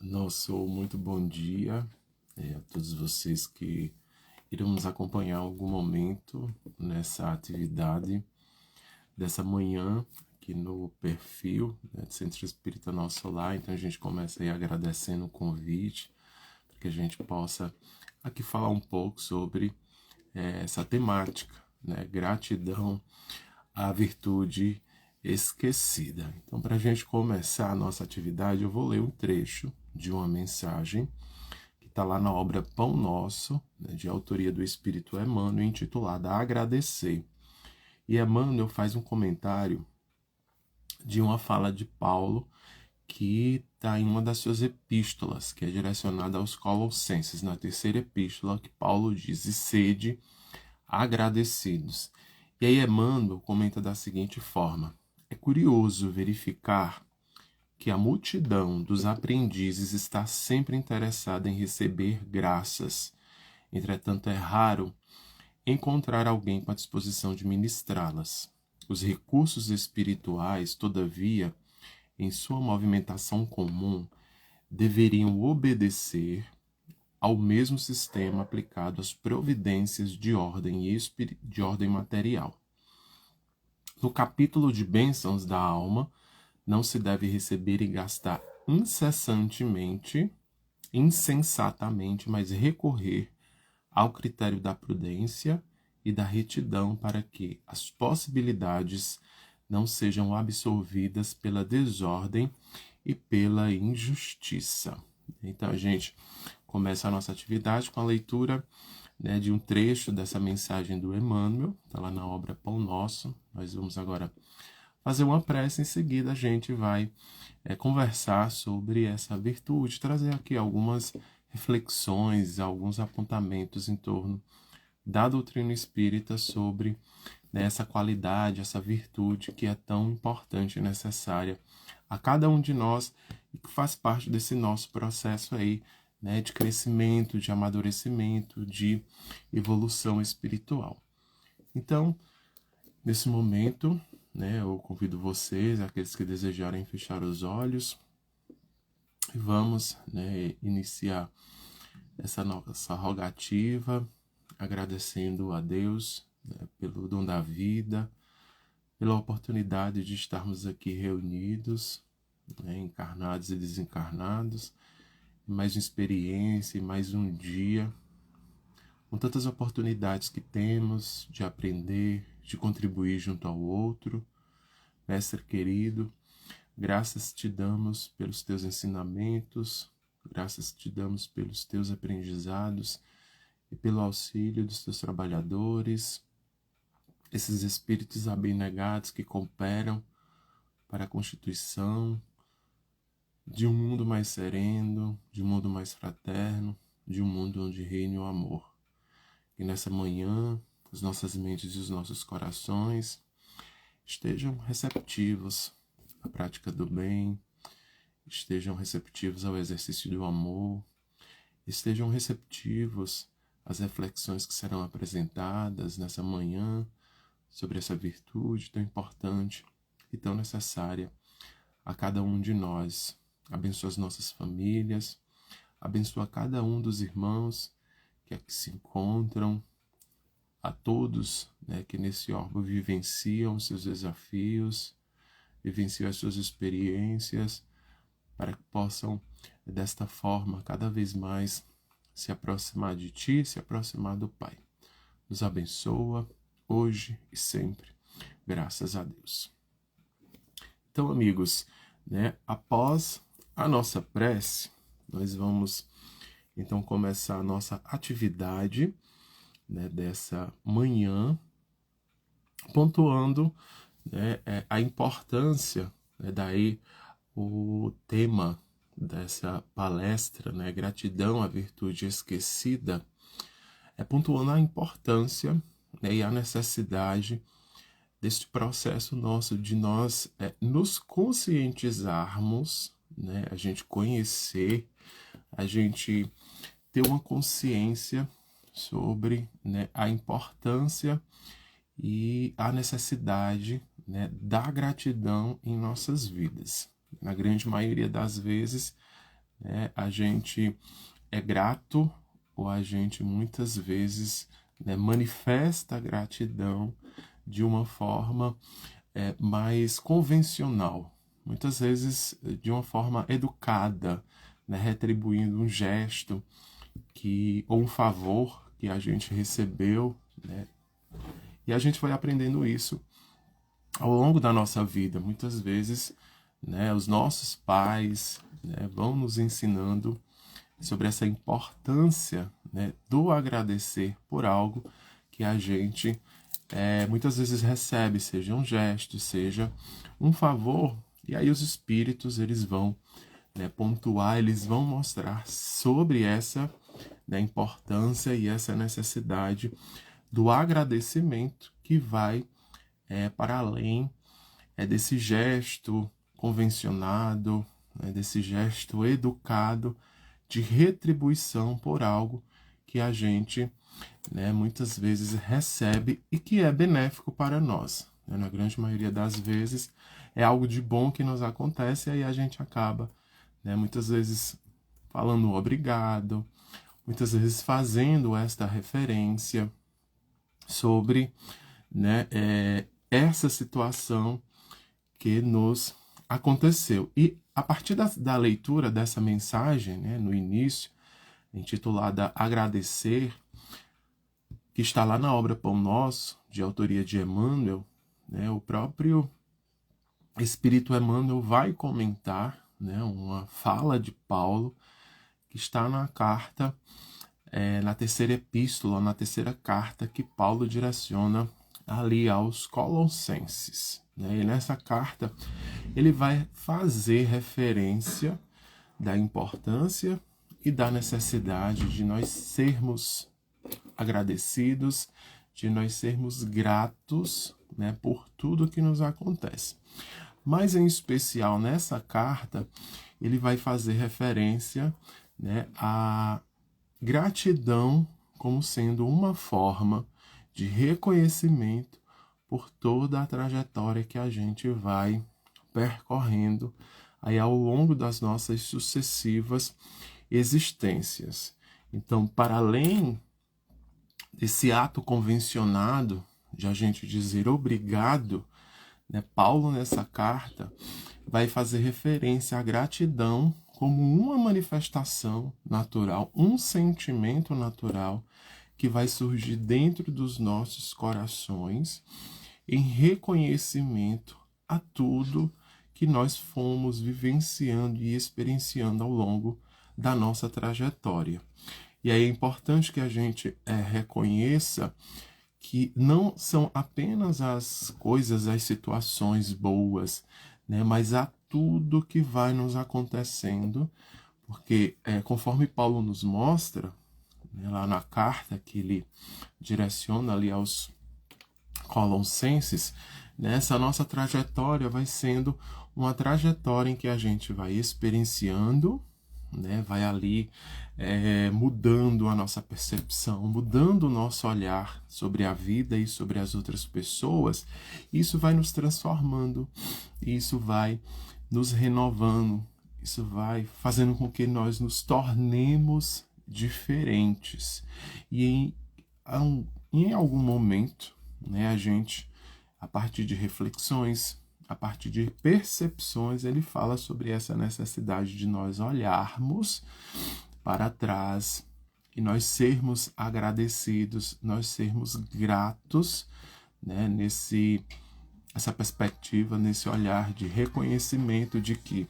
Nosso muito bom dia a todos vocês que irão nos acompanhar em algum momento nessa atividade dessa manhã aqui no perfil, do Centro Espírita Nosso Lar. Então a gente começa aí agradecendo o convite para que a gente possa aqui falar um pouco sobre essa temática, né? Gratidão à virtude esquecida. Então, para a gente começar a nossa atividade, eu vou ler um trecho de uma mensagem que está lá na obra Pão Nosso, né, de autoria do Espírito Emmanuel, intitulada Agradecer. E Emmanuel faz um comentário de uma fala de Paulo que está em uma das suas epístolas, que é direcionada aos Colossenses, na terceira epístola, que Paulo diz: e sede agradecidos. E aí Emmanuel comenta da seguinte forma: é curioso verificar que a multidão dos aprendizes está sempre interessada em receber graças. Entretanto, é raro encontrar alguém com a disposição de ministrá-las. Os recursos espirituais, todavia, em sua movimentação comum, deveriam obedecer ao mesmo sistema aplicado às providências de ordem material. No capítulo de bênçãos da alma, não se deve receber e gastar insensatamente, mas recorrer ao critério da prudência e da retidão para que as possibilidades não sejam absorvidas pela desordem e pela injustiça. Então a gente começa a nossa atividade com a leitura, né, de um trecho dessa mensagem do Emmanuel, está lá na obra Pão Nosso. Nós vamos agora fazer uma prece, em seguida a gente vai conversar sobre essa virtude, trazer aqui algumas reflexões, alguns apontamentos em torno da doutrina espírita sobre, né, essa qualidade, essa virtude que é tão importante e necessária a cada um de nós e que faz parte desse nosso processo aí, né, de crescimento, de amadurecimento, de evolução espiritual. Então, nesse momento, né, eu convido vocês, aqueles que desejarem, fechar os olhos e vamos, né, iniciar essa nossa rogativa, agradecendo a Deus, né, pelo dom da vida, pela oportunidade de estarmos aqui reunidos, né, encarnados e desencarnados, mais uma experiência e mais um dia, com tantas oportunidades que temos de aprender, de contribuir junto ao outro. Mestre querido, graças te damos pelos teus ensinamentos, graças te damos pelos teus aprendizados e pelo auxílio dos teus trabalhadores, esses espíritos abnegados que cooperam para a constituição de um mundo mais sereno, de um mundo mais fraterno, de um mundo onde reine o amor. E nessa manhã, as nossas mentes e os nossos corações estejam receptivos à prática do bem, estejam receptivos ao exercício do amor, estejam receptivos às reflexões que serão apresentadas nessa manhã sobre essa virtude tão importante e tão necessária a cada um de nós. Abençoa as nossas famílias, abençoa cada um dos irmãos que aqui se encontram, a todos, né, que nesse orbe vivenciam seus desafios, vivenciam as suas experiências, para que possam, desta forma, cada vez mais se aproximar de Ti, se aproximar do Pai. Nos abençoa, hoje e sempre. Graças a Deus. Então, amigos, né, após a nossa prece, nós vamos então começar a nossa atividade, né, dessa manhã, pontuando, né, a importância, né, daí o tema dessa palestra, né, gratidão à virtude esquecida, pontuando a importância, né, e a necessidade deste processo nosso de nós nos conscientizarmos, né, a gente conhecer, a gente ter uma consciência sobre, né, a importância e a necessidade, né, da gratidão em nossas vidas. Na grande maioria das vezes, né, a gente é grato ou a gente muitas vezes, né, manifesta a gratidão de uma forma mais convencional, muitas vezes de uma forma educada, né, retribuindo um gesto ou um favor que a gente recebeu, né, e a gente vai aprendendo isso ao longo da nossa vida. Muitas vezes, né, os nossos pais, né, vão nos ensinando sobre essa importância, né, do agradecer por algo que a gente muitas vezes recebe, seja um gesto, seja um favor. E aí os espíritos eles vão, né, pontuar, eles vão mostrar sobre essa, né, importância e essa necessidade do agradecimento que vai para além desse gesto convencionado, né, desse gesto educado de retribuição por algo que a gente, né, muitas vezes recebe e que é benéfico para nós. Né? Na grande maioria das vezes é algo de bom que nos acontece e aí a gente acaba, né, muitas vezes falando obrigado, muitas vezes fazendo esta referência sobre, né, essa situação que nos aconteceu. E a partir da leitura dessa mensagem, né, no início, intitulada Agradecer, que está lá na obra Pão Nosso, de autoria de Emmanuel, né, o próprio Espírito Emmanuel vai comentar, né, uma fala de Paulo que está na carta, na terceira epístola, na terceira carta que Paulo direciona ali aos Colossenses. Né? E nessa carta ele vai fazer referência da importância e da necessidade de nós sermos agradecidos, de nós sermos gratos, né, por tudo que nos acontece. Mas em especial nessa carta, ele vai fazer referência, né, à gratidão como sendo uma forma de reconhecimento por toda a trajetória que a gente vai percorrendo aí ao longo das nossas sucessivas existências. Então, para além desse ato convencionado de a gente dizer obrigado, né, Paulo nessa carta vai fazer referência à gratidão como uma manifestação natural, um sentimento natural que vai surgir dentro dos nossos corações em reconhecimento a tudo que nós fomos vivenciando e experienciando ao longo da nossa trajetória. E aí é importante que a gente reconheça que não são apenas as coisas, as situações boas, né, mas a tudo que vai nos acontecendo, porque conforme Paulo nos mostra, né, lá na carta que ele direciona ali aos Colossenses, né, essa nossa trajetória vai sendo uma trajetória em que a gente vai experienciando, né, vai ali mudando a nossa percepção, mudando o nosso olhar sobre a vida e sobre as outras pessoas. Isso vai nos transformando, isso vai nos renovando, isso vai fazendo com que nós nos tornemos diferentes. E em algum momento, né, a gente, a partir de reflexões, a partir de percepções, ele fala sobre essa necessidade de nós olharmos para trás e nós sermos agradecidos, nós sermos gratos, né, essa perspectiva, nesse olhar de reconhecimento de que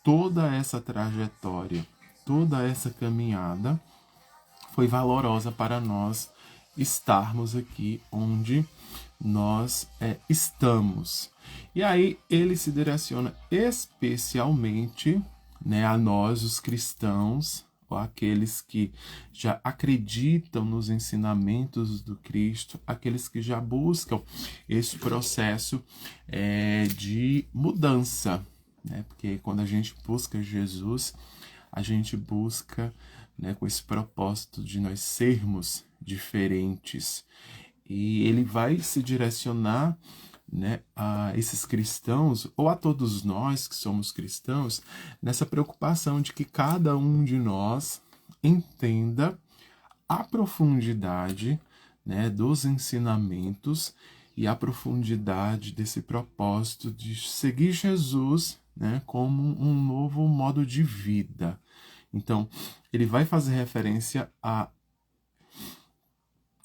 toda essa trajetória, toda essa caminhada foi valorosa para nós estarmos aqui onde nós estamos. E aí ele se direciona especialmente, né, a nós, os cristãos, ou aqueles que já acreditam nos ensinamentos do Cristo, aqueles que já buscam esse processo de mudança, né? Porque quando a gente busca Jesus, a gente busca, né, com esse propósito de nós sermos diferentes. E ele vai se direcionar, né, a esses cristãos, ou a todos nós que somos cristãos, nessa preocupação de que cada um de nós entenda a profundidade, né, dos ensinamentos e a profundidade desse propósito de seguir Jesus, né, como um novo modo de vida. Então, ele vai fazer referência a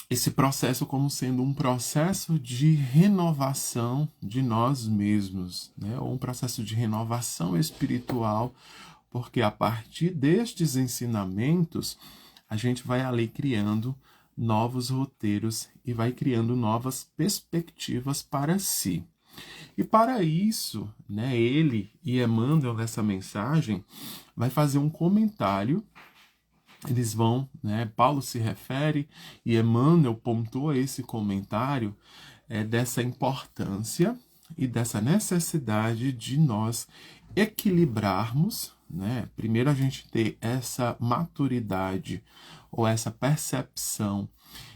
esse processo como sendo um processo de renovação de nós mesmos, né? Ou um processo de renovação espiritual, porque a partir destes ensinamentos, a gente vai ali criando novos roteiros e vai criando novas perspectivas para si. E para isso, né, ele e Emmanuel, nessa mensagem, vai fazer um comentário. Eles vão, né, Paulo se refere e Emmanuel pontua esse comentário dessa importância e dessa necessidade de nós equilibrarmos, né? Primeiro a gente ter essa maturidade ou essa percepção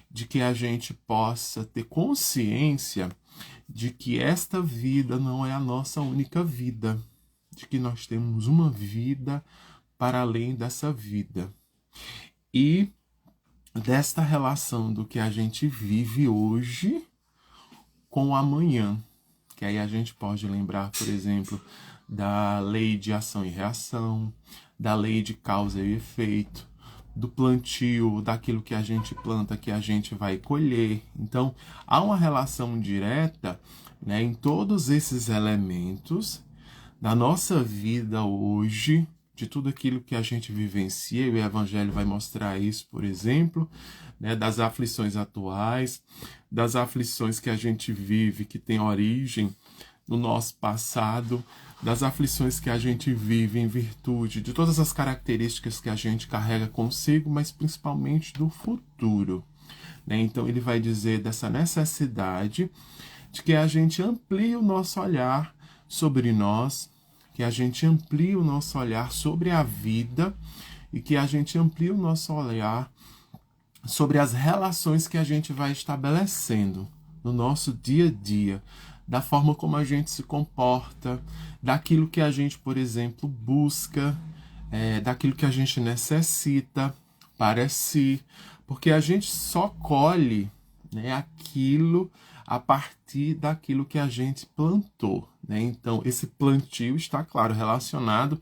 de que a gente possa ter consciência de que esta vida não é a nossa única vida, de que nós temos uma vida para além dessa vida. E desta relação do que a gente vive hoje com o amanhã. Que aí a gente pode lembrar, por exemplo, da lei de ação e reação, da lei de causa e efeito, do plantio, daquilo que a gente planta, que a gente vai colher. Então, há uma relação direta, né, em todos esses elementos da nossa vida hoje, de tudo aquilo que a gente vivencia, e o Evangelho vai mostrar isso, por exemplo, né, das aflições atuais, das aflições que a gente vive, que tem origem no nosso passado, das aflições que a gente vive em virtude de todas as características que a gente carrega consigo, mas principalmente do futuro, né? Então ele vai dizer dessa necessidade de que a gente amplie o nosso olhar sobre nós, que a gente amplie o nosso olhar sobre a vida e que a gente amplie o nosso olhar sobre as relações que a gente vai estabelecendo no nosso dia a dia, da forma como a gente se comporta, daquilo que a gente, por exemplo, busca, daquilo que a gente necessita para si, porque a gente só colhe, né, aquilo a partir daquilo que a gente plantou, né? Então, esse plantio está, claro, relacionado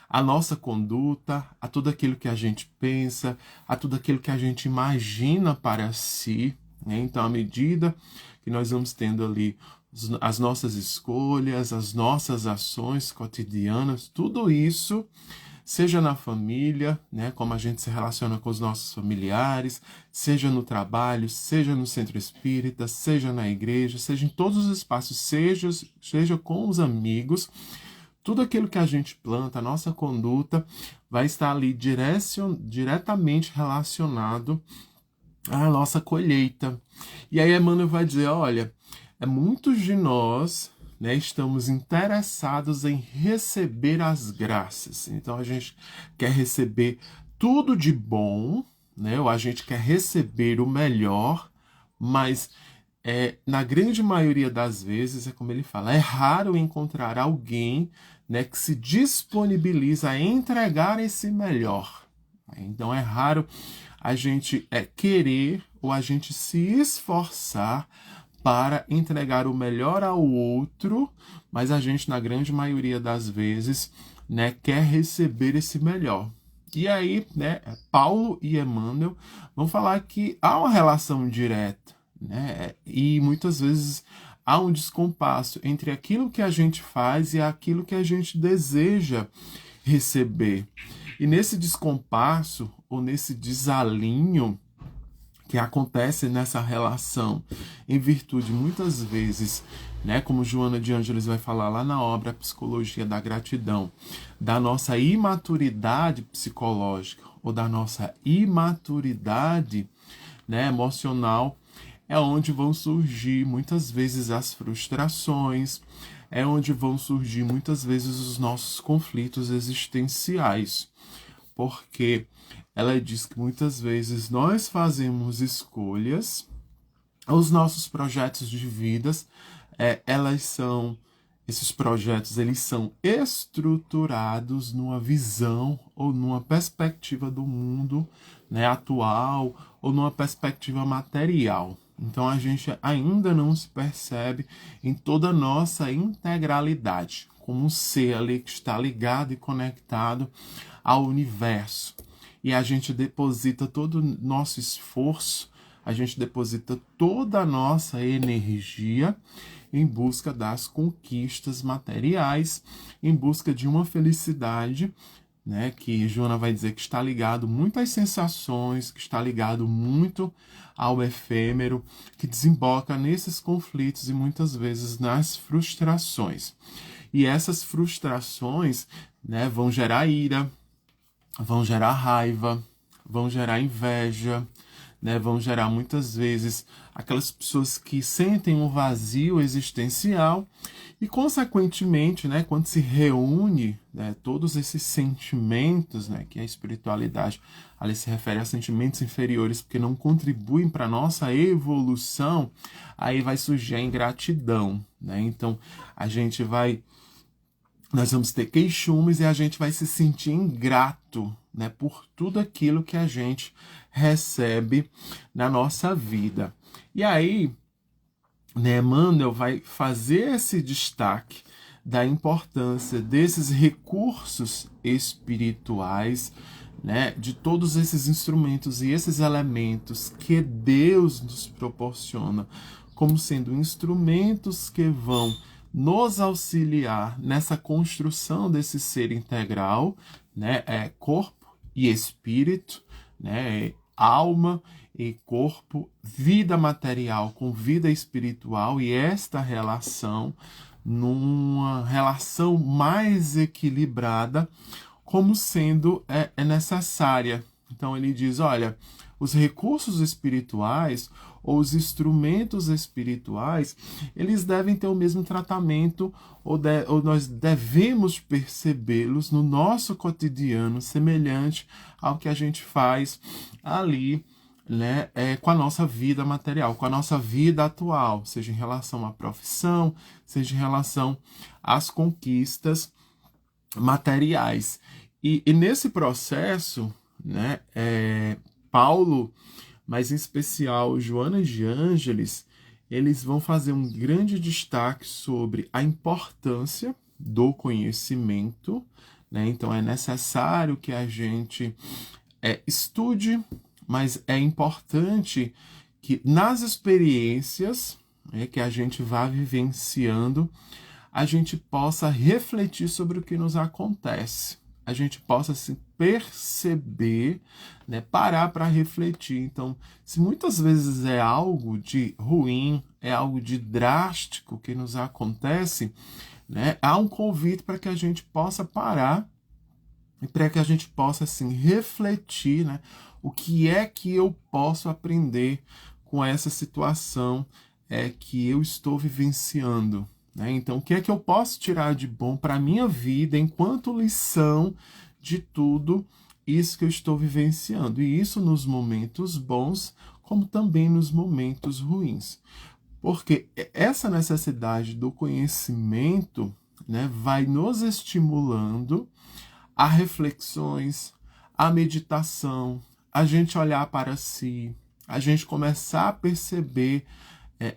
à nossa conduta, a tudo aquilo que a gente pensa, a tudo aquilo que a gente imagina para si, né? Então, à medida que nós vamos tendo ali as nossas escolhas, as nossas ações cotidianas, tudo isso, seja na família, né, como a gente se relaciona com os nossos familiares, seja no trabalho, seja no centro espírita, seja na igreja, seja em todos os espaços, seja com os amigos, tudo aquilo que a gente planta, a nossa conduta, vai estar ali diretamente relacionado à nossa colheita. E aí Emmanuel vai dizer, olha, muitos de nós, né, estamos interessados em receber as graças. Então a gente quer receber tudo de bom, né, ou a gente quer receber o melhor, mas na grande maioria das vezes, é como ele fala, é raro encontrar alguém, né, que se disponibiliza a entregar esse melhor. Então é raro a gente querer ou a gente se esforçar para entregar o melhor ao outro, mas a gente, na grande maioria das vezes, né, quer receber esse melhor. E aí, né, Paulo e Emmanuel vão falar que há uma relação direta, né, e muitas vezes há um descompasso entre aquilo que a gente faz e aquilo que a gente deseja receber. E nesse descompasso, ou nesse desalinho, que acontece nessa relação, em virtude muitas vezes, né, como Joana de Ângeles vai falar lá na obra Psicologia da Gratidão, da nossa imaturidade psicológica ou da nossa imaturidade, né, emocional, é onde vão surgir muitas vezes as frustrações, é onde vão surgir muitas vezes os nossos conflitos existenciais, porque ela diz que muitas vezes nós fazemos escolhas, os nossos projetos de vidas, esses projetos, eles são estruturados numa visão ou numa perspectiva do mundo, né, atual, ou numa perspectiva material. Então a gente ainda não se percebe em toda a nossa integralidade, como um ser ali que está ligado e conectado ao universo. E a gente deposita todo o nosso esforço, a gente deposita toda a nossa energia em busca das conquistas materiais, em busca de uma felicidade, né, que Joana vai dizer que está ligado muito às sensações, que está ligado muito ao efêmero, que desemboca nesses conflitos e muitas vezes nas frustrações. E essas frustrações, né, vão gerar ira, vão gerar raiva, vão gerar inveja, né, vão gerar muitas vezes aquelas pessoas que sentem um vazio existencial e, consequentemente, né, quando se reúne, né, todos esses sentimentos, né, que a espiritualidade ali se refere a sentimentos inferiores porque não contribuem para a nossa evolução, aí vai surgir a ingratidão, né? Então nós vamos ter queixumes e a gente vai se sentir ingrato, né, por tudo aquilo que a gente recebe na nossa vida. E aí, né, Emmanuel vai fazer esse destaque da importância desses recursos espirituais, né, de todos esses instrumentos e esses elementos que Deus nos proporciona como sendo instrumentos que vão nos auxiliar nessa construção desse ser integral, né, corpo e espírito, né, alma e corpo, vida material com vida espiritual, e esta relação numa relação mais equilibrada como sendo necessária. Então ele diz, olha, os recursos espirituais ou os instrumentos espirituais, eles devem ter o mesmo tratamento ou nós devemos percebê-los no nosso cotidiano, semelhante ao que a gente faz ali, né, com a nossa vida material, com a nossa vida atual, seja em relação à profissão, seja em relação às conquistas materiais. E nesse processo, né, Paulo, mas em especial Joana de Ângeles, eles vão fazer um grande destaque sobre a importância do conhecimento, né? Então é necessário que a gente estude, mas é importante que nas experiências, né, que a gente vá vivenciando, a gente possa refletir sobre o que nos acontece, a gente possa se perceber, né, parar para refletir. Então, se muitas vezes é algo de ruim, é algo de drástico que nos acontece, né, há um convite para que a gente possa parar e para que a gente possa assim refletir, né, o que é que eu posso aprender com essa situação que eu estou vivenciando. Né? Então, o que é que eu posso tirar de bom para a minha vida enquanto lição de tudo isso que eu estou vivenciando? E isso nos momentos bons, como também nos momentos ruins. Porque essa necessidade do conhecimento, né, vai nos estimulando a reflexões, a meditação, a gente olhar para si, a gente começar a perceber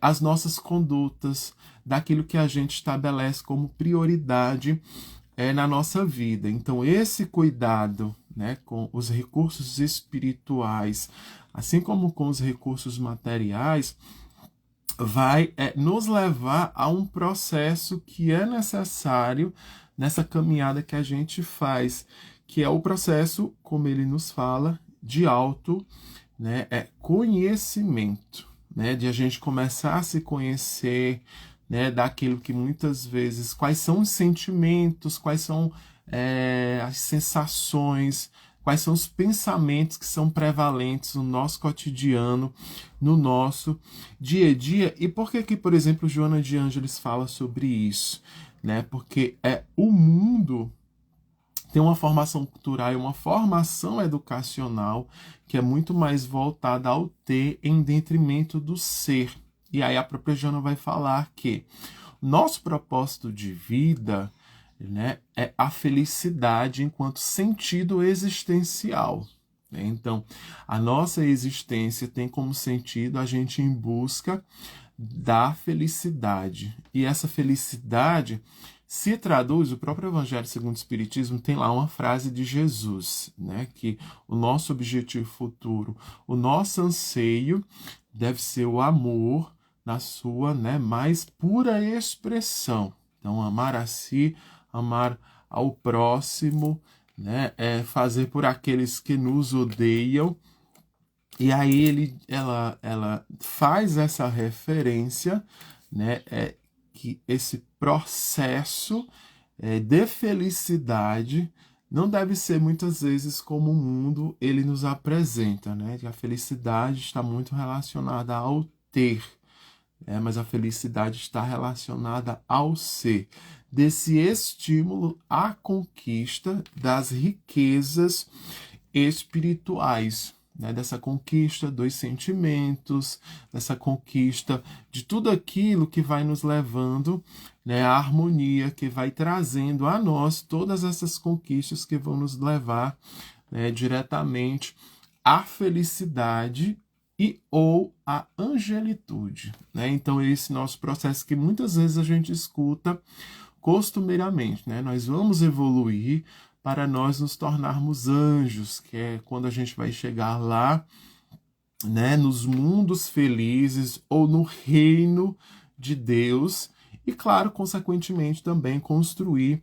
as nossas condutas, daquilo que a gente estabelece como prioridade na nossa vida. Então, esse cuidado, né, com os recursos espirituais, assim como com os recursos materiais, vai nos levar a um processo que é necessário nessa caminhada que a gente faz, que é o processo, como ele nos fala, de auto, né, conhecimento, né, de a gente começar a se conhecer, né, daquilo que muitas vezes, quais são os sentimentos, quais são as sensações, quais são os pensamentos que são prevalentes no nosso cotidiano, no nosso dia a dia. E por que, por exemplo, Joana de Ângeles fala sobre isso? Né? Porque o mundo tem uma formação cultural e uma formação educacional que é muito mais voltada ao ter em detrimento do ser. E aí a própria Joana vai falar que nosso propósito de vida, né, é a felicidade enquanto sentido existencial. Então, a nossa existência tem como sentido a gente em busca da felicidade. E essa felicidade se traduz, o próprio Evangelho segundo o Espiritismo tem lá uma frase de Jesus, né, que o nosso objetivo futuro, o nosso anseio deve ser o amor na sua, né, mais pura expressão. Então, amar a si, amar ao próximo, né, é fazer por aqueles que nos odeiam. E aí ela faz essa referência, né, que esse processo de felicidade não deve ser muitas vezes como o mundo ele nos apresenta, né? Que a felicidade está muito relacionada ao ter, mas a felicidade está relacionada ao ser, desse estímulo à conquista das riquezas espirituais, né? Dessa conquista dos sentimentos, dessa conquista de tudo aquilo que vai nos levando, né, à harmonia, que vai trazendo a nós todas essas conquistas que vão nos levar, né, diretamente à felicidade e ou à angelitude, né? Então esse nosso processo que muitas vezes a gente escuta costumeiramente, né? Nós vamos evoluir para nós nos tornarmos anjos, que é quando a gente vai chegar lá, né, nos mundos felizes ou no reino de Deus e, claro, consequentemente também construir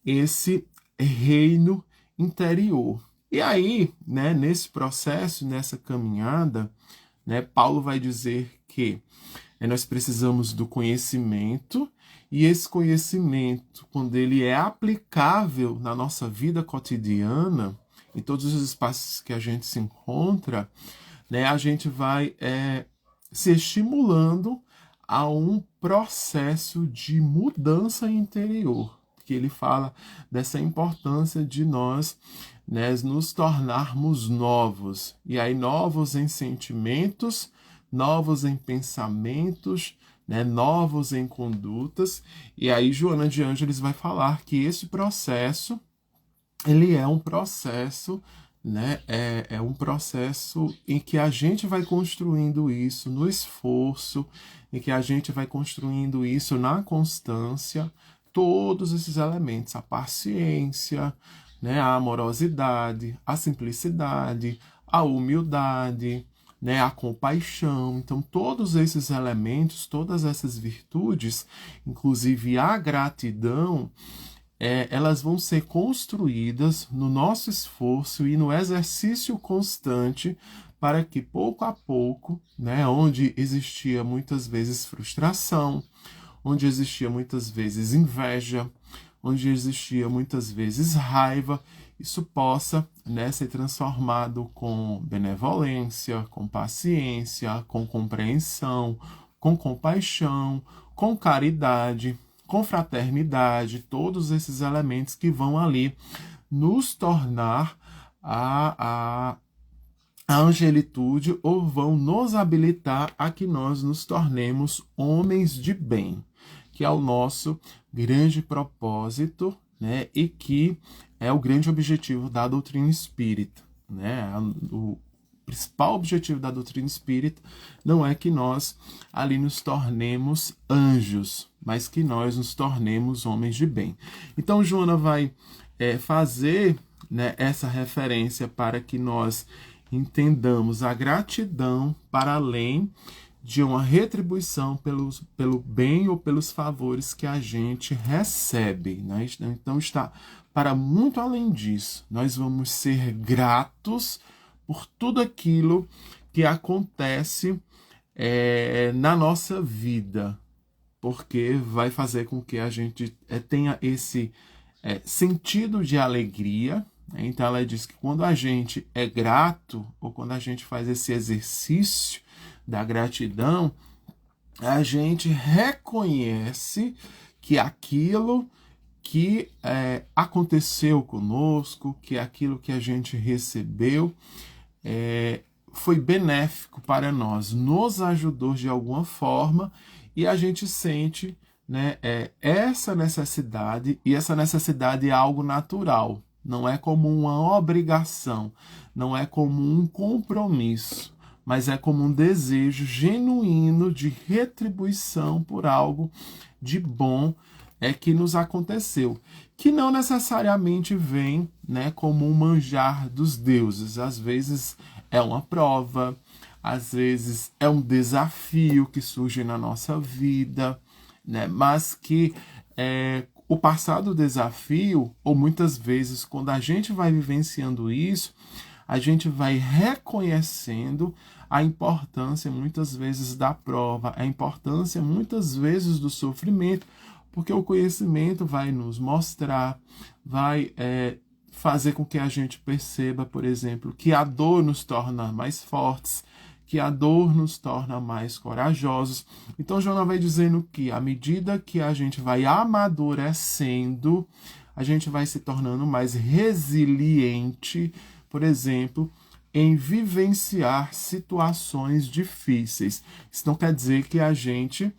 esse reino interior. E aí, né, nesse processo, nessa caminhada, né, Paulo vai dizer que nós precisamos do conhecimento, e esse conhecimento, quando ele é aplicável na nossa vida cotidiana, em todos os espaços que a gente se encontra, né, a gente vai se estimulando a um processo de mudança interior, que ele fala dessa importância de nós, né, nos tornarmos novos, e aí novos em sentimentos, novos em pensamentos, né, novos em condutas. E aí Joana de Ângeles vai falar que esse processo ele é um processo, né, é um processo em que a gente vai construindo isso no esforço, em que a gente vai construindo isso na constância, todos esses elementos, a paciência, né, a amorosidade, a simplicidade, a humildade, né, a compaixão. Então, todos esses elementos, todas essas virtudes, inclusive a gratidão, elas vão ser construídas no nosso esforço e no exercício constante para que pouco a pouco, né, onde existia muitas vezes frustração, onde existia muitas vezes inveja, onde existia muitas vezes raiva, isso possa, né, ser transformado com benevolência, com paciência, com compreensão, com compaixão, com caridade, com fraternidade, todos esses elementos que vão ali nos tornar a angelitude ou vão nos habilitar a que nós nos tornemos homens de bem, que é o nosso grande propósito, né, e que é o grande objetivo da doutrina espírita, né? O principal objetivo da doutrina espírita não é que nós ali nos tornemos anjos, mas que nós nos tornemos homens de bem. Então Joana vai fazer, né, essa referência para que nós entendamos a gratidão para além de uma retribuição pelo bem ou pelos favores que a gente recebe, né? Então está para muito além disso. Nós vamos ser gratos por tudo aquilo que acontece na nossa vida, porque vai fazer com que a gente tenha esse sentido de alegria. Então ela diz que quando a gente é grato, ou quando a gente faz esse exercício da gratidão, a gente reconhece que aquilo que aconteceu conosco, que aquilo que a gente recebeu, foi benéfico para nós, nos ajudou de alguma forma, e a gente sente, né, essa necessidade, e essa necessidade é algo natural, não é como uma obrigação, não é como um compromisso, mas é como um desejo genuíno de retribuição por algo de bom que nos aconteceu, que não necessariamente vem, né, como um manjar dos deuses. Às vezes é uma prova, às vezes é um desafio que surge na nossa vida, né, mas que o passado desafio, ou muitas vezes quando a gente vai vivenciando isso, a gente vai reconhecendo a importância muitas vezes da prova, a importância muitas vezes do sofrimento, porque o conhecimento vai nos mostrar, vai fazer com que a gente perceba, por exemplo, que a dor nos torna mais fortes, que a dor nos torna mais corajosos. Então, Jonas vai dizendo que à medida que a gente vai amadurecendo, a gente vai se tornando mais resiliente, por exemplo, em vivenciar situações difíceis. Isso não quer dizer que a gente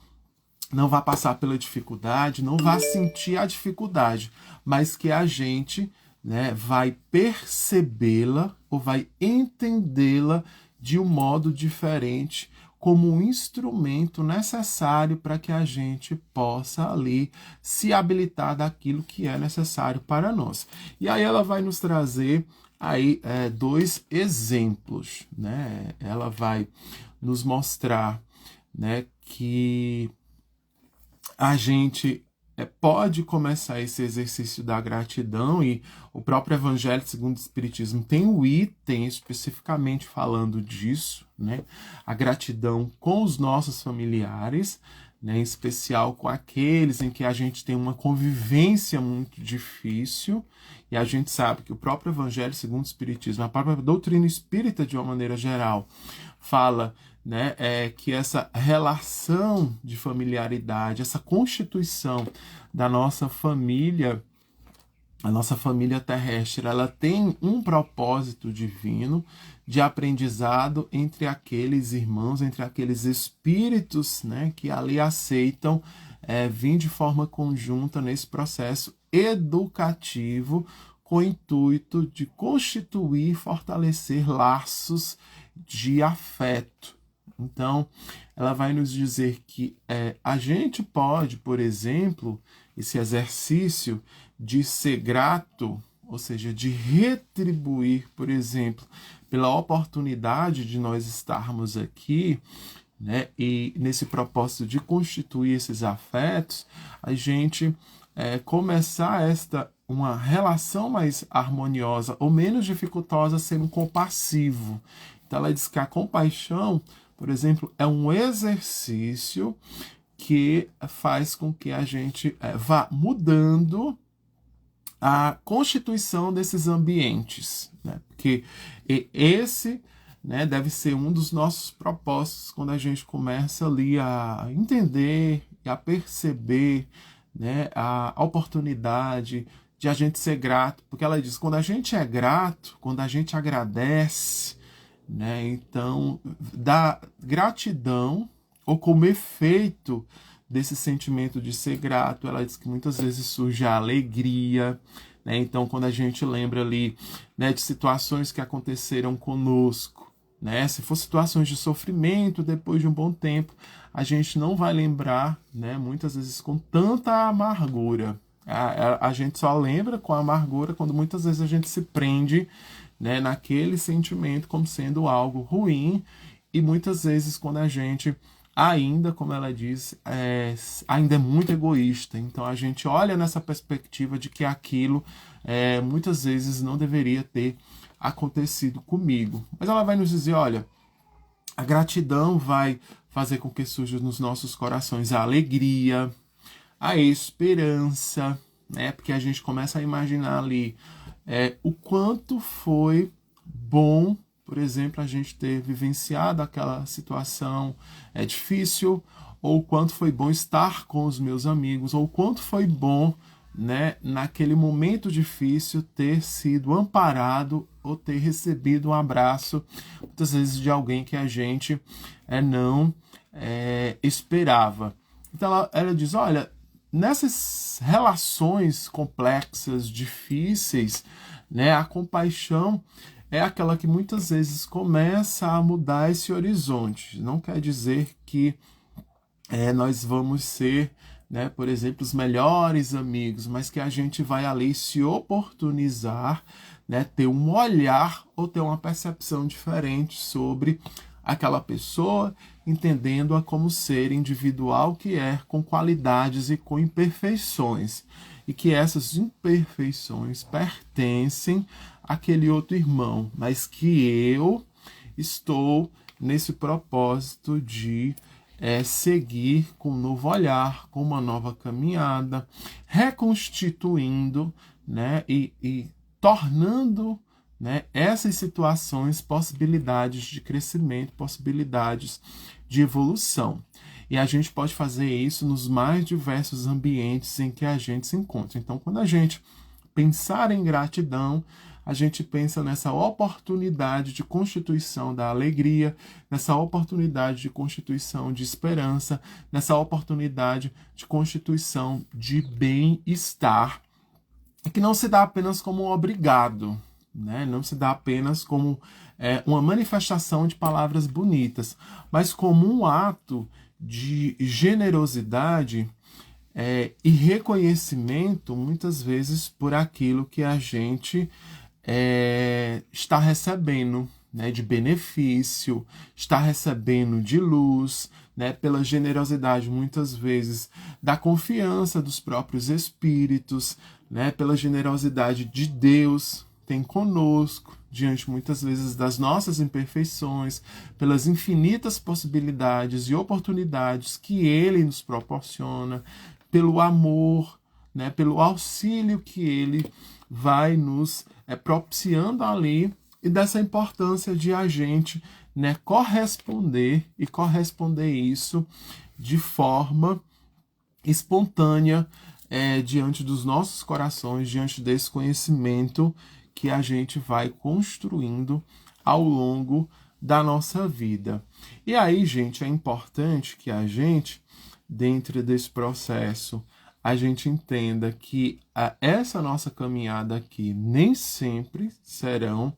não vai passar pela dificuldade, não vai sentir a dificuldade, mas que a gente, né, vai percebê-la ou vai entendê-la de um modo diferente, como um instrumento necessário para que a gente possa ali se habilitar daquilo que é necessário para nós. E aí ela vai nos trazer aí dois exemplos, né? Ela vai nos mostrar, né, que a gente pode começar esse exercício da gratidão, e o próprio Evangelho segundo o Espiritismo tem um item especificamente falando disso, né? A gratidão com os nossos familiares, né? Em especial com aqueles em que a gente tem uma convivência muito difícil, e a gente sabe que o próprio Evangelho segundo o Espiritismo, a própria doutrina espírita de uma maneira geral, fala, né, que essa relação de familiaridade, essa constituição da nossa família, a nossa família terrestre, ela tem um propósito divino de aprendizado entre aqueles irmãos, entre aqueles espíritos, né, que ali aceitam vir de forma conjunta nesse processo educativo com o intuito de constituir e fortalecer laços de afeto. Então, ela vai nos dizer que a gente pode, por exemplo, esse exercício de ser grato, ou seja, de retribuir, por exemplo, pela oportunidade de nós estarmos aqui, né, e nesse propósito de constituir esses afetos, a gente começar uma relação mais harmoniosa ou menos dificultosa sendo compassivo. Então, ela diz que a compaixão, por exemplo, é um exercício que faz com que a gente vá mudando a constituição desses ambientes, né? Porque esse, né, deve ser um dos nossos propósitos quando a gente começa ali a entender e a perceber, né, a oportunidade de a gente ser grato, porque ela diz, quando a gente é grato, quando a gente agradece, né, então da gratidão, ou como efeito desse sentimento de ser grato, ela diz que muitas vezes surge a alegria, né? Então, quando a gente lembra ali, né, de situações que aconteceram conosco, né, se for situações de sofrimento, depois de um bom tempo, a gente não vai lembrar, né, muitas vezes com tanta amargura. A gente só lembra com a amargura quando muitas vezes a gente se prende, né, naquele sentimento como sendo algo ruim, e muitas vezes quando a gente ainda, como ela diz, ainda é muito egoísta. Então a gente olha nessa perspectiva de que aquilo muitas vezes não deveria ter acontecido comigo. Mas ela vai nos dizer, olha, a gratidão vai fazer com que surja nos nossos corações a alegria, a esperança, né? Porque a gente começa a imaginar ali o quanto foi bom, por exemplo, a gente ter vivenciado aquela situação difícil, ou quanto foi bom estar com os meus amigos, ou quanto foi bom, né, naquele momento difícil, ter sido amparado ou ter recebido um abraço, muitas vezes de alguém que a gente não esperava. Então ela diz, olha, nessas relações complexas, difíceis, né, a compaixão é aquela que muitas vezes começa a mudar esse horizonte. Não quer dizer que nós vamos ser, né, por exemplo, os melhores amigos, mas que a gente vai ali se oportunizar, né, ter um olhar ou ter uma percepção diferente sobre aquela pessoa, entendendo-a como ser individual que é, com qualidades e com imperfeições. E que essas imperfeições pertencem àquele outro irmão, mas que eu estou nesse propósito de seguir com um novo olhar, com uma nova caminhada, reconstituindo, né, e tornando, né, essas situações possibilidades de crescimento, possibilidades de evolução. E a gente pode fazer isso nos mais diversos ambientes em que a gente se encontra. Então, quando a gente pensar em gratidão, a gente pensa nessa oportunidade de constituição da alegria, nessa oportunidade de constituição de esperança, nessa oportunidade de constituição de bem-estar, que não se dá apenas como um obrigado, né? Não se dá apenas como uma manifestação de palavras bonitas, mas como um ato de generosidade e reconhecimento, muitas vezes, por aquilo que a gente está recebendo, né, de benefício, está recebendo de luz, né, pela generosidade, muitas vezes, da confiança dos próprios espíritos, né, pela generosidade de Deus tem conosco, diante muitas vezes das nossas imperfeições, pelas infinitas possibilidades e oportunidades que Ele nos proporciona, pelo amor, né, pelo auxílio que Ele vai nos propiciando ali, e dessa importância de a gente, né, corresponder isso de forma espontânea diante dos nossos corações, diante desse conhecimento que a gente vai construindo ao longo da nossa vida. E aí, gente, é importante que a gente, dentro desse processo, a gente entenda que essa nossa caminhada aqui nem sempre serão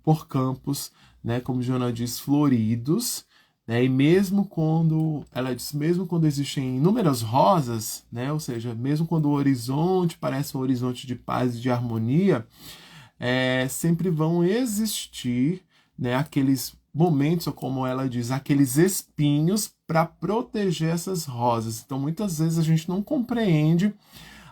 por campos, né, como Joana diz, floridos, né, e mesmo quando, ela diz, mesmo quando existem inúmeras rosas, né, ou seja, mesmo quando o horizonte parece um horizonte de paz e de harmonia, sempre vão existir, né, aqueles momentos, ou como ela diz, aqueles espinhos para proteger essas rosas. Então, muitas vezes a gente não compreende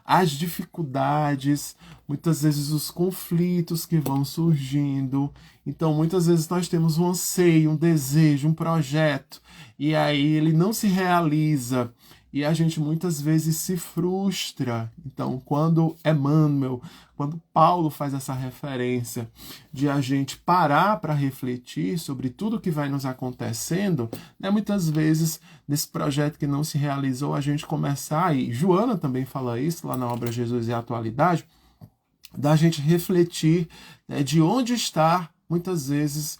as dificuldades, muitas vezes os conflitos que vão surgindo. Então, muitas vezes nós temos um anseio, um desejo, um projeto, e aí ele não se realiza, e a gente muitas vezes se frustra. Então, quando Emmanuel, quando Paulo faz essa referência de a gente parar para refletir sobre tudo que vai nos acontecendo, né, muitas vezes nesse projeto que não se realizou, a gente começar, e Joana também fala isso lá na obra Jesus e a Atualidade, da gente refletir, né, de onde está, muitas vezes,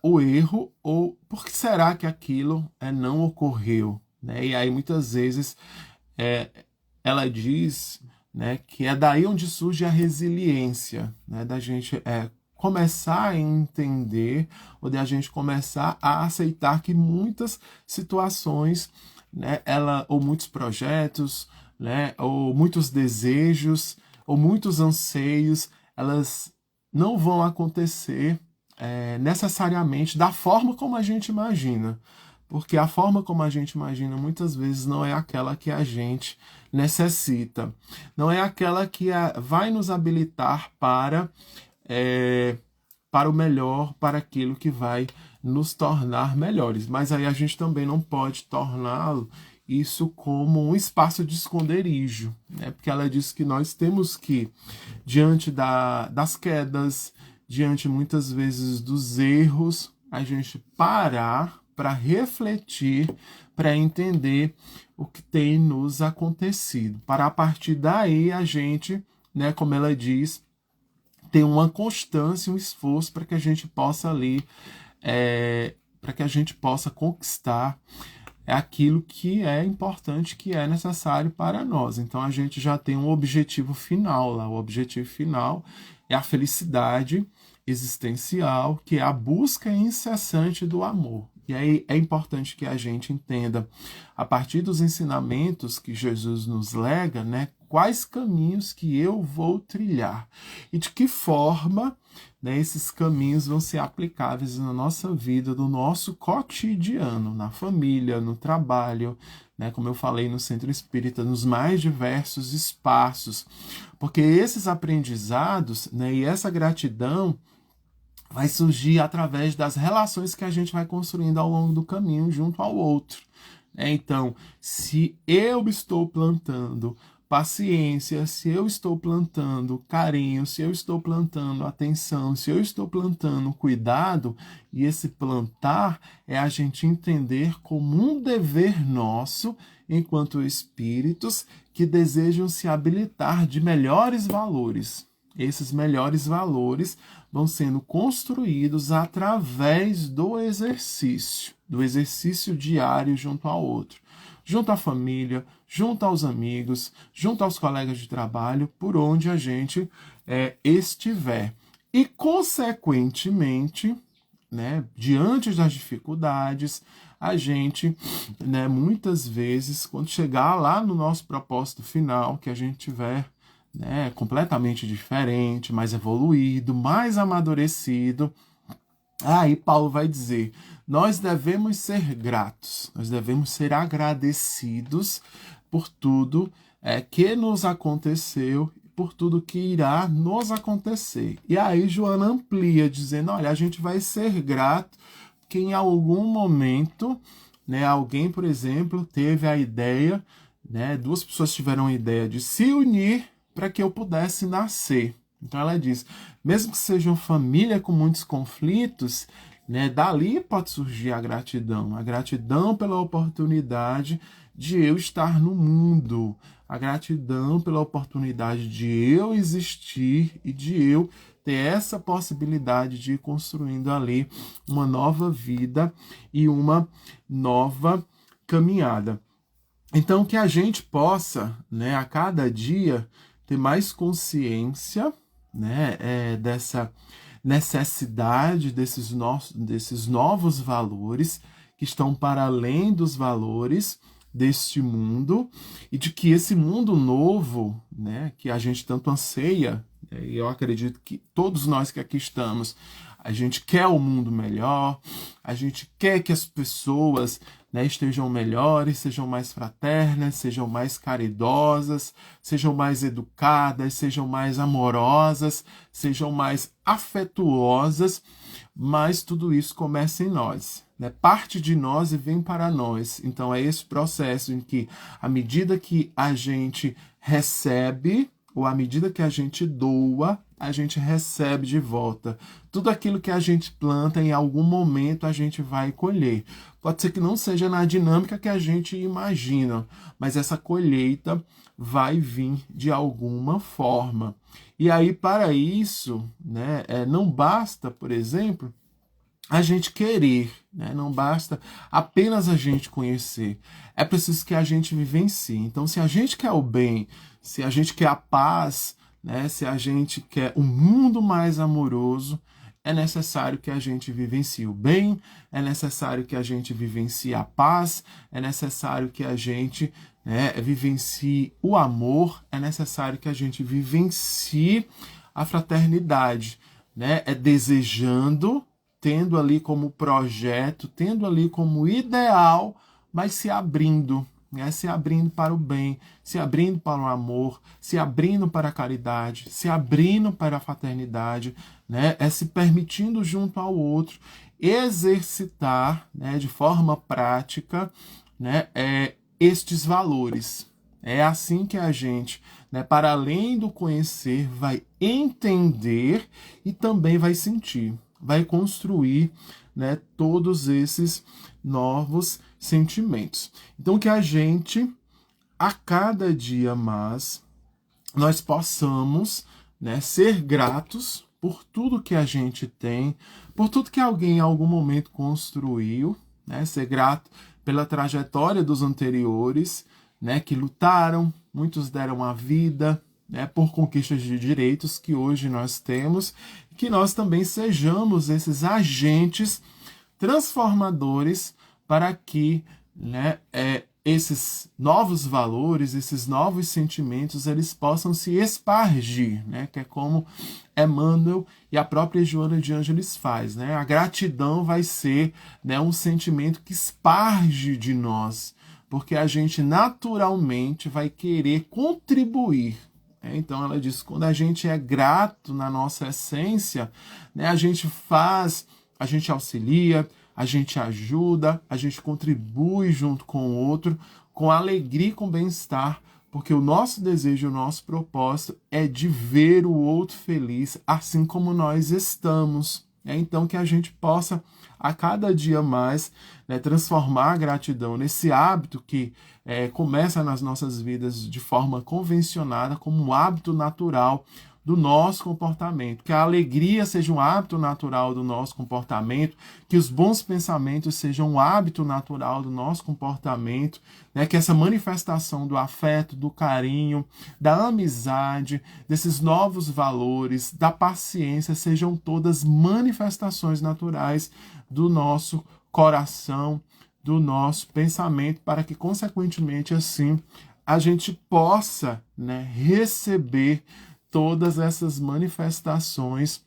o erro, ou por que será que aquilo não ocorreu. Né? E aí, muitas vezes, ela diz, né, que é daí onde surge a resiliência, né, da gente começar a entender, ou da gente começar a aceitar que muitas situações, né, ou muitos projetos, né, ou muitos desejos, ou muitos anseios, elas não vão acontecer necessariamente da forma como a gente imagina. Porque a forma como a gente imagina muitas vezes não é aquela que a gente necessita. Não é aquela que vai nos habilitar para o melhor, para aquilo que vai nos tornar melhores. Mas aí a gente também não pode torná-lo isso como um espaço de esconderijo, né? Porque ela diz que nós temos que, diante das quedas, diante muitas vezes dos erros, a gente parar, para refletir, para entender o que tem nos acontecido. Para a partir daí a gente, né, como ela diz, ter uma constância, um esforço para que a gente possa ali, para que a gente possa conquistar aquilo que é importante, que é necessário para nós. Então a gente já tem um objetivo final lá. O objetivo final é a felicidade existencial, que é a busca incessante do amor. E aí é importante que a gente entenda, a partir dos ensinamentos que Jesus nos lega, né, quais caminhos que eu vou trilhar e de que forma, né, esses caminhos vão ser aplicáveis na nossa vida, no nosso cotidiano, na família, no trabalho, né, como eu falei, no centro espírita, nos mais diversos espaços. Porque esses aprendizados, né, e essa gratidão vai surgir através das relações que a gente vai construindo ao longo do caminho junto ao outro. Então, se eu estou plantando paciência, se eu estou plantando carinho, se eu estou plantando atenção, se eu estou plantando cuidado, e esse plantar é a gente entender como um dever nosso, enquanto espíritos que desejam se habilitar de melhores valores. Esses melhores valores vão sendo construídos através do exercício diário junto ao outro, junto à família, junto aos amigos, junto aos colegas de trabalho, por onde a gente estiver. E, consequentemente, né, diante das dificuldades, a gente, né, muitas vezes, quando chegar lá no nosso propósito final, que a gente tiver, né, completamente diferente, mais evoluído, mais amadurecido, aí Paulo vai dizer, nós devemos ser gratos, nós devemos ser agradecidos por tudo que nos aconteceu, por tudo que irá nos acontecer. E aí Joana amplia, dizendo, olha, a gente vai ser grato que em algum momento, né, alguém, por exemplo, teve a ideia, né, duas pessoas tiveram a ideia de se unir para que eu pudesse nascer. Então ela diz, mesmo que seja uma família com muitos conflitos, né, dali pode surgir a gratidão pela oportunidade de eu estar no mundo, a gratidão pela oportunidade de eu existir e de eu ter essa possibilidade de ir construindo ali uma nova vida e uma nova caminhada. Então que a gente possa, né, a cada dia ter mais consciência, né, dessa necessidade desses novos valores que estão para além dos valores deste mundo, e de que esse mundo novo, né, que a gente tanto anseia, e eu acredito que todos nós que aqui estamos, a gente quer um mundo melhor, a gente quer que as pessoas, né, estejam melhores, sejam mais fraternas, sejam mais caridosas, sejam mais educadas, sejam mais amorosas, sejam mais afetuosas, mas tudo isso começa em nós, né? Parte de nós e vem para nós. Então é esse processo em que, à medida que a gente recebe, ou à medida que a gente doa, a gente recebe de volta. Tudo aquilo que a gente planta, em algum momento a gente vai colher. Pode ser que não seja na dinâmica que a gente imagina, mas essa colheita vai vir de alguma forma. E aí, para isso, né, não basta, por exemplo, a gente querer, né? Não basta apenas a gente conhecer. É preciso que a gente vivencie. Então, se a gente quer o bem, se a gente quer a paz, né? Se a gente quer um mundo mais amoroso, é necessário que a gente vivencie o bem, é necessário que a gente vivencie a paz, é necessário que a gente, né, vivencie o amor, é necessário que a gente vivencie a fraternidade, né? É desejando, tendo ali como projeto, tendo ali como ideal, mas se abrindo, né? Se abrindo para o bem, se abrindo para o amor, se abrindo para a caridade, se abrindo para a fraternidade, né? É se permitindo junto ao outro exercitar, né, de forma prática, né, estes valores. É assim que a gente, né, para além do conhecer, vai entender e também vai sentir. vai construir, né, todos esses novos sentimentos. Então, que a gente, a cada dia mais, nós possamos, né, ser gratos por tudo que a gente tem, por tudo que alguém em algum momento construiu, né, ser grato pela trajetória dos anteriores, né, que lutaram, muitos deram a vida, né, por conquistas de direitos que hoje nós temos, que nós também sejamos esses agentes transformadores para que, né, esses novos valores, esses novos sentimentos, eles possam se espargir, né? Que é como Emmanuel e a própria Joana de Ângeles faz, né? A gratidão vai ser, né, um sentimento que esparge de nós, porque a gente naturalmente vai querer contribuir. Então ela diz, quando a gente é grato na nossa essência, né, a gente auxilia, a gente ajuda, a gente contribui junto com o outro, com alegria e com bem-estar, porque o nosso desejo, o nosso propósito é de ver o outro feliz, assim como nós estamos. Então, que a gente possa, a cada dia mais, né, transformar a gratidão nesse hábito que começa nas nossas vidas de forma convencionada, como um hábito natural do nosso comportamento, que a alegria seja um hábito natural do nosso comportamento, que os bons pensamentos sejam um hábito natural do nosso comportamento, né? Que essa manifestação do afeto, do carinho, da amizade, desses novos valores, da paciência, sejam todas manifestações naturais do nosso coração, do nosso pensamento, para que, consequentemente, assim, a gente possa, né, receber todas essas manifestações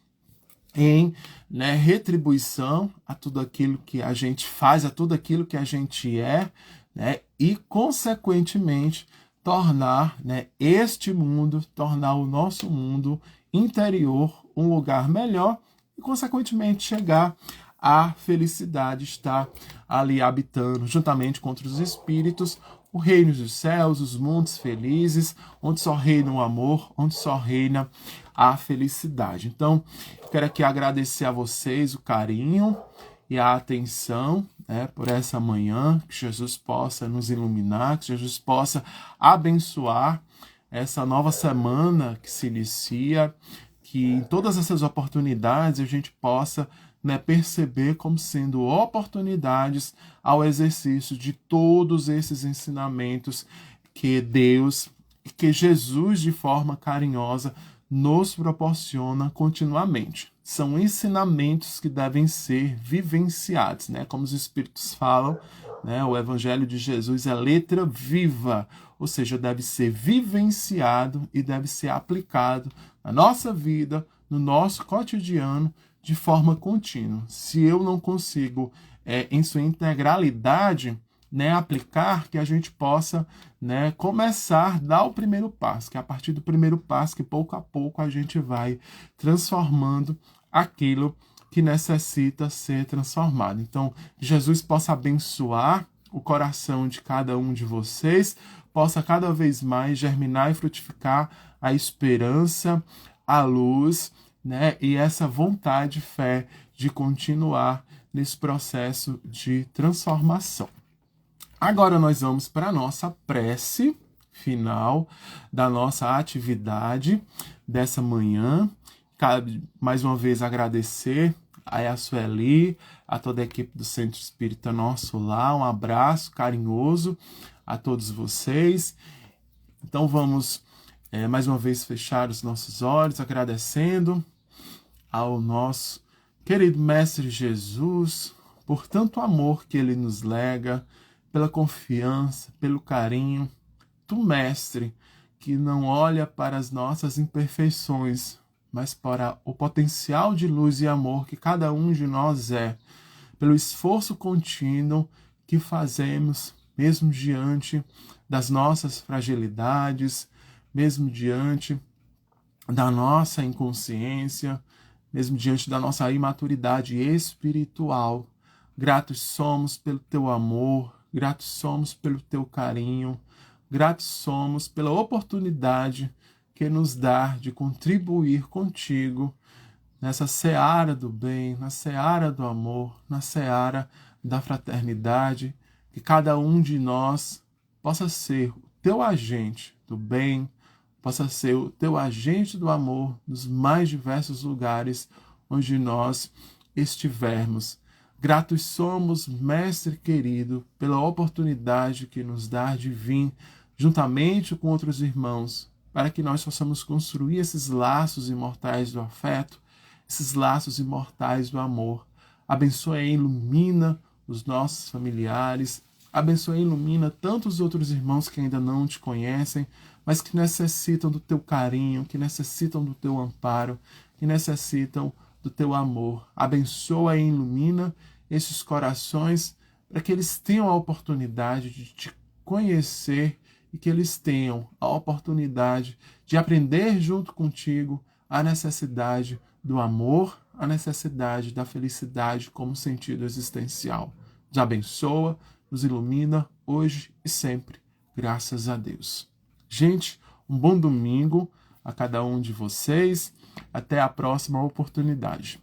em, né, retribuição a tudo aquilo que a gente faz, a tudo aquilo que a gente é, né, e, consequentemente, tornar, né, este mundo, tornar o nosso mundo interior um lugar melhor e, consequentemente, chegar à felicidade, estar ali habitando, juntamente com outros espíritos, o reino dos céus, os mundos felizes, onde só reina o amor, onde só reina a felicidade. Então, quero aqui agradecer a vocês o carinho e a atenção, né, por essa manhã, que Jesus possa nos iluminar, que Jesus possa abençoar essa nova semana que se inicia, que em todas essas oportunidades a gente possa, né, perceber como sendo oportunidades ao exercício de todos esses ensinamentos que Deus, que Jesus, de forma carinhosa, nos proporciona continuamente. São ensinamentos que devem ser vivenciados, né? Como os Espíritos falam, né? O Evangelho de Jesus é letra viva, ou seja, deve ser vivenciado e deve ser aplicado na nossa vida, no nosso cotidiano, de forma contínua. Se eu não consigo, em sua integralidade, né, aplicar, que a gente possa, né, começar a dar o primeiro passo, que é a partir do primeiro passo que pouco a pouco a gente vai transformando aquilo que necessita ser transformado. Então, Jesus possa abençoar o coração de cada um de vocês, possa cada vez mais germinar e frutificar a esperança, a luz, né, e essa vontade e fé de continuar nesse processo de transformação. Agora nós vamos para a nossa prece final da nossa atividade dessa manhã. Cabe mais uma vez agradecer a Sueli, a toda a equipe do Centro Espírita Nosso Lar. Um abraço carinhoso a todos vocês. Então vamos mais uma vez fechar os nossos olhos, agradecendo ao nosso querido Mestre Jesus por tanto amor que Ele nos lega, pela confiança, pelo carinho. Tu, Mestre, que não olha para as nossas imperfeições, mas para o potencial de luz e amor que cada um de nós é, pelo esforço contínuo que fazemos, mesmo diante das nossas fragilidades, mesmo diante da nossa inconsciência, mesmo diante da nossa imaturidade espiritual. Gratos somos pelo teu amor, gratos somos pelo teu carinho, gratos somos pela oportunidade que nos dá de contribuir contigo nessa seara do bem, na seara do amor, na seara da fraternidade, que cada um de nós possa ser o teu agente do bem, possa ser o teu agente do amor nos mais diversos lugares onde nós estivermos. Gratos somos, Mestre querido, pela oportunidade que nos dá de vir juntamente com outros irmãos, para que nós possamos construir esses laços imortais do afeto, esses laços imortais do amor. Abençoa e ilumina os nossos familiares, abençoa e ilumina tantos outros irmãos que ainda não te conhecem, mas que necessitam do teu carinho, que necessitam do teu amparo, que necessitam do teu amor. Abençoa e ilumina esses corações para que eles tenham a oportunidade de te conhecer e que eles tenham a oportunidade de aprender junto contigo a necessidade do amor, a necessidade da felicidade como sentido existencial. Nos abençoa, nos ilumina hoje e sempre. Graças a Deus. Gente, um bom domingo a cada um de vocês. Até a próxima oportunidade.